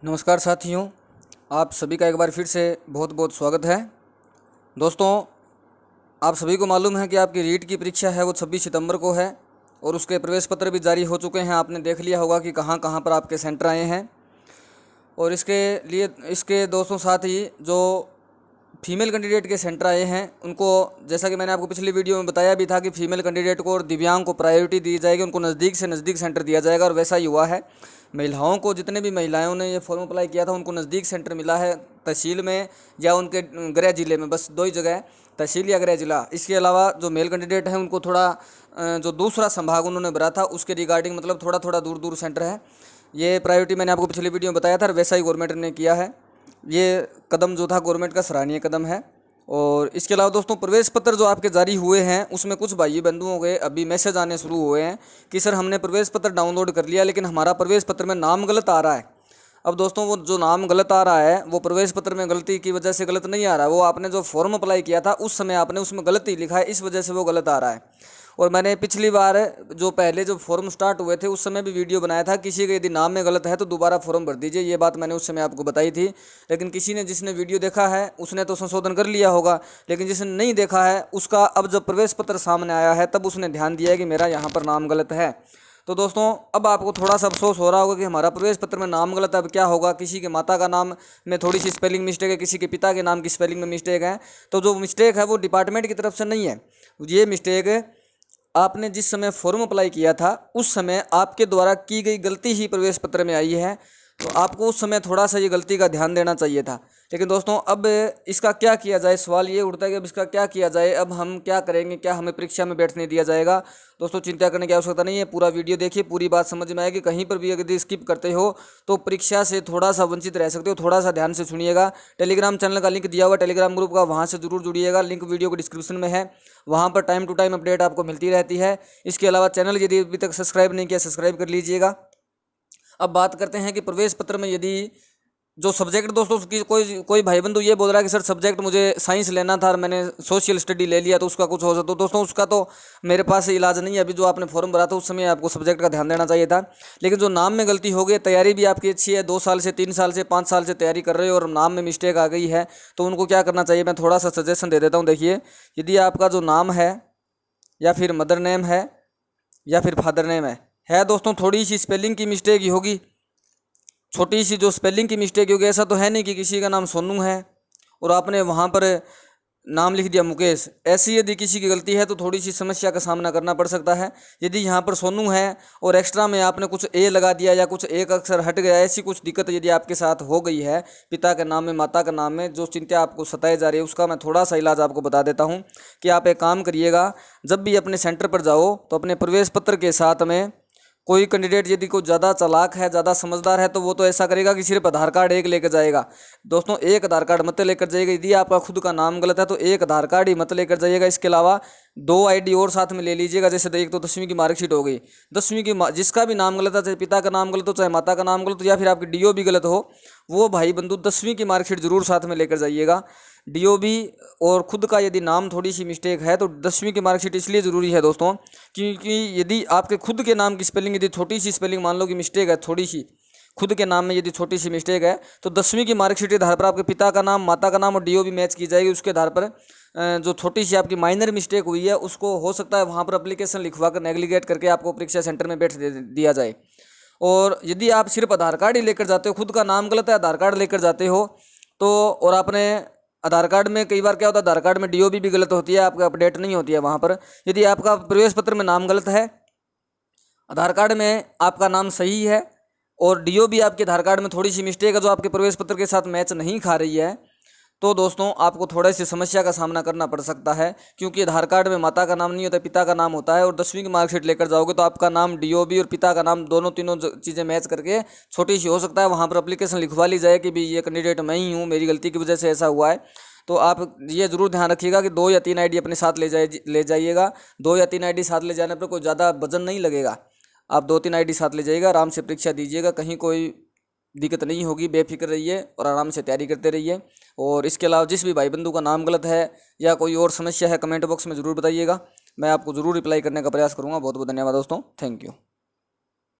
नमस्कार साथियों, आप सभी का एक बार फिर से बहुत बहुत स्वागत है। दोस्तों, आप सभी को मालूम है कि आपकी रीट की परीक्षा है वो 26 सितंबर को है और उसके प्रवेश पत्र भी जारी हो चुके हैं। आपने देख लिया होगा कि कहाँ कहाँ पर आपके सेंटर आए हैं। और इसके दोस्तों साथ ही जो फीमेल कैंडिडेट के सेंटर आए हैं उनको, जैसा कि मैंने आपको पिछली वीडियो में बताया भी था कि फीमेल कैंडिडेट को और दिव्यांग को प्रायोरिटी दी जाएगी, उनको नज़दीक से नज़दीक सेंटर दिया जाएगा और वैसा ही हुआ है। महिलाओं को, जितने भी महिलाओं ने ये फॉर्म अप्लाई किया था उनको नज़दीक सेंटर मिला है, तहसील में या उनके गृह जिले में, बस दो ही जगह है, तहसील या गृह जिला। इसके अलावा जो मेल कैंडिडेट हैं उनको थोड़ा जो दूसरा संभाग उन्होंने भरा था उसके रिगार्डिंग मतलब थोड़ा थोड़ा दूर दूर सेंटर है। ये प्रायोरिटी मैंने आपको पिछली वीडियो में बताया था और वैसा ही गवर्नमेंट ने किया है। ये कदम जो था गवर्नमेंट का सराहनीय कदम है। और इसके अलावा दोस्तों, प्रवेश पत्र जो आपके जारी हुए हैं उसमें कुछ भाई बंधुओं के अभी मैसेज आने शुरू हुए हैं कि सर हमने प्रवेश पत्र डाउनलोड कर लिया लेकिन हमारा प्रवेश पत्र में नाम गलत आ रहा है। अब दोस्तों, वो जो नाम गलत आ रहा है वो प्रवेश पत्र में गलती की वजह से गलत नहीं आ रहा है, वो आपने जो फॉर्म अप्लाई किया था उस समय आपने उसमें गलती लिखा है, इस वजह से वो गलत आ रहा है। और मैंने पिछली बार जो पहले जो फॉर्म स्टार्ट हुए थे उस समय भी वीडियो बनाया था, किसी के यदि नाम में गलत है तो दोबारा फॉर्म भर दीजिए, ये बात मैंने उस समय आपको बताई थी। लेकिन जिसने वीडियो देखा है उसने तो संशोधन कर लिया होगा, लेकिन जिसने नहीं देखा है उसका अब जब प्रवेश पत्र सामने आया है तब उसने ध्यान दिया कि मेरा यहाँ पर नाम गलत है। तो दोस्तों, अब आपको थोड़ा सा अफसोस हो रहा होगा कि हमारा प्रवेश पत्र में नाम गलत है, अब क्या होगा। किसी के माता का नाम में थोड़ी सी स्पेलिंग मिस्टेक है, किसी के पिता के नाम की स्पेलिंग में मिस्टेक है। तो जो मिस्टेक है वो डिपार्टमेंट की तरफ से नहीं है, ये मिस्टेक आपने जिस समय फॉर्म अप्लाई किया था उस समय आपके द्वारा की गई गलती ही प्रवेश पत्र में आई है। तो आपको उस समय थोड़ा सा ये गलती का ध्यान देना चाहिए था। लेकिन दोस्तों, अब इसका क्या किया जाए, सवाल ये उठता है कि अब इसका क्या किया जाए, अब हम क्या करेंगे, क्या हमें परीक्षा में बैठने दिया जाएगा। दोस्तों, चिंता करने की आवश्यकता नहीं है, पूरा वीडियो देखिए, पूरी बात समझ में आएगी। कहीं पर भी यदि स्किप करते हो तो परीक्षा से थोड़ा सा वंचित रह सकते हो, थोड़ा सा ध्यान से सुनिएगा। टेलीग्राम चैनल का लिंक दिया हुआ, टेलीग्राम ग्रुप का, वहाँ से जरूर जुड़िएगा, लिंक वीडियो को डिस्क्रिप्शन में है। वहाँ पर टाइम टू टाइम अपडेट आपको मिलती रहती है। इसके अलावा चैनल यदि अभी तक सब्सक्राइब नहीं किया, सब्सक्राइब कर लीजिएगा। अब बात करते हैं कि प्रवेश पत्र में यदि जो सब्जेक्ट, दोस्तों की कोई भाई बंधु ये बोल रहा है कि सर सब्जेक्ट मुझे साइंस लेना था और मैंने सोशल स्टडी ले लिया तो उसका कुछ हो सकता। तो दोस्तों, उसका तो मेरे पास इलाज नहीं है। अभी जो आपने फॉर्म भरा था उस समय आपको सब्जेक्ट का ध्यान देना चाहिए था। लेकिन जो नाम में गलती हो गई, तैयारी भी आपकी अच्छी है, 2 साल से 3 साल से 5 साल से तैयारी कर रहे हो और नाम में मिस्टेक आ गई है, तो उनको क्या करना चाहिए, मैं थोड़ा सा सजेशन दे देता हूँ। देखिए, यदि आपका जो नाम है या फिर मदर नेम है या फिर फादर नेम है दोस्तों, थोड़ी सी स्पेलिंग की मिस्टेक ही होगी, छोटी सी जो स्पेलिंग की मिस्टेक होगी। ऐसा तो है नहीं कि किसी का नाम सोनू है और आपने वहाँ पर नाम लिख दिया मुकेश। ऐसी यदि किसी की गलती है तो थोड़ी सी समस्या का सामना करना पड़ सकता है। यदि यहाँ पर सोनू है और एक्स्ट्रा में आपने कुछ ए लगा दिया या कुछ एक अक्षर हट गया, ऐसी कुछ दिक्कत यदि आपके साथ हो गई है पिता के नाम में, माता के नाम में, जो चिंता आपको सताई जा रही है, उसका मैं थोड़ा सा इलाज आपको बता देता हूँ कि आप एक काम करिएगा। जब भी अपने सेंटर पर जाओ तो अपने प्रवेश पत्र के साथ में कोई कैंडिडेट यदि कोई ज़्यादा चालाक है, ज़्यादा समझदार है, तो वो तो ऐसा करेगा कि सिर्फ आधार कार्ड एक लेकर जाएगा। दोस्तों, एक आधार कार्ड मत लेकर जाइएगा। यदि आपका खुद का नाम गलत है तो एक आधार कार्ड ही मत लेकर जाइएगा। इसके अलावा 2 आईडी और साथ में ले लीजिएगा। जैसे एक तो 10वीं की मार्कशीट हो गई, 10वीं की जिसका भी नाम गलत है, चाहे पिता का नाम गलत हो, चाहे माता का नाम गलत हो, या फिर आपकी डीओ भी गलत हो, वो भाई बंधु 10वीं की मार्कशीट जरूर साथ में लेकर जाइएगा। डीओबी और खुद का यदि नाम थोड़ी सी मिस्टेक है तो 10वीं की मार्कशीट इसलिए ज़रूरी है दोस्तों, क्योंकि यदि आपके खुद के नाम की स्पेलिंग, यदि छोटी सी स्पेलिंग मान लो कि मिस्टेक है, थोड़ी सी खुद के नाम में यदि छोटी सी मिस्टेक है, तो 10वीं की मार्कशीट के आधार पर आपके पिता का नाम, माता का नाम और डीओबी मैच की जाएगी। उसके आधार पर जो छोटी सी आपकी माइनर मिस्टेक हुई है उसको हो सकता है वहाँ पर एप्लीकेशन लिखवा कर नेग्लिगेट करके आपको परीक्षा सेंटर में बैठ दिया जाए। और यदि आप सिर्फ आधार कार्ड ही लेकर जाते हो, खुद का नाम गलत है, आधार कार्ड लेकर जाते हो तो, और आपने आधार कार्ड में कई बार क्या होता है, आधार कार्ड में डीओबी भी गलत होती है, आपका अपडेट नहीं होती है वहाँ पर। यदि आपका प्रवेश पत्र में नाम गलत है, आधार कार्ड में आपका नाम सही है और डीओबी आपके आधार कार्ड में थोड़ी सी मिस्टेक है जो आपके प्रवेश पत्र के साथ मैच नहीं खा रही है, तो दोस्तों आपको थोड़ी सी समस्या का सामना करना पड़ सकता है। क्योंकि आधार कार्ड में माता का नाम नहीं होता, पिता का नाम होता है। और 10वीं की मार्कशीट लेकर जाओगे तो आपका नाम, डीओबी और पिता का नाम, दोनों तीनों चीज़ें मैच करके छोटी सी हो सकता है वहाँ पर एप्लीकेशन लिखवा ली जाए कि भाई ये कैंडिडेट मैं ही हूँ, मेरी गलती की वजह से ऐसा हुआ है। तो आप ये ज़रूर ध्यान रखिएगा कि 2 या 3 आईडी अपने साथ ले जाइएगा। 2 या 3 आईडी साथ ले जाने पर कोई ज़्यादा वजन नहीं लगेगा। आप 2-3 आईडी साथ ले जाइएगा, आराम से परीक्षा दीजिएगा, कहीं कोई दिक्कत नहीं होगी। बेफिक्र रहिए और आराम से तैयारी करते रहिए। और इसके अलावा जिस भी भाई बंधु का नाम गलत है या कोई और समस्या है, कमेंट बॉक्स में ज़रूर बताइएगा, मैं आपको ज़रूर रिप्लाई करने का प्रयास करूँगा। बहुत बहुत धन्यवाद दोस्तों, थैंक यू।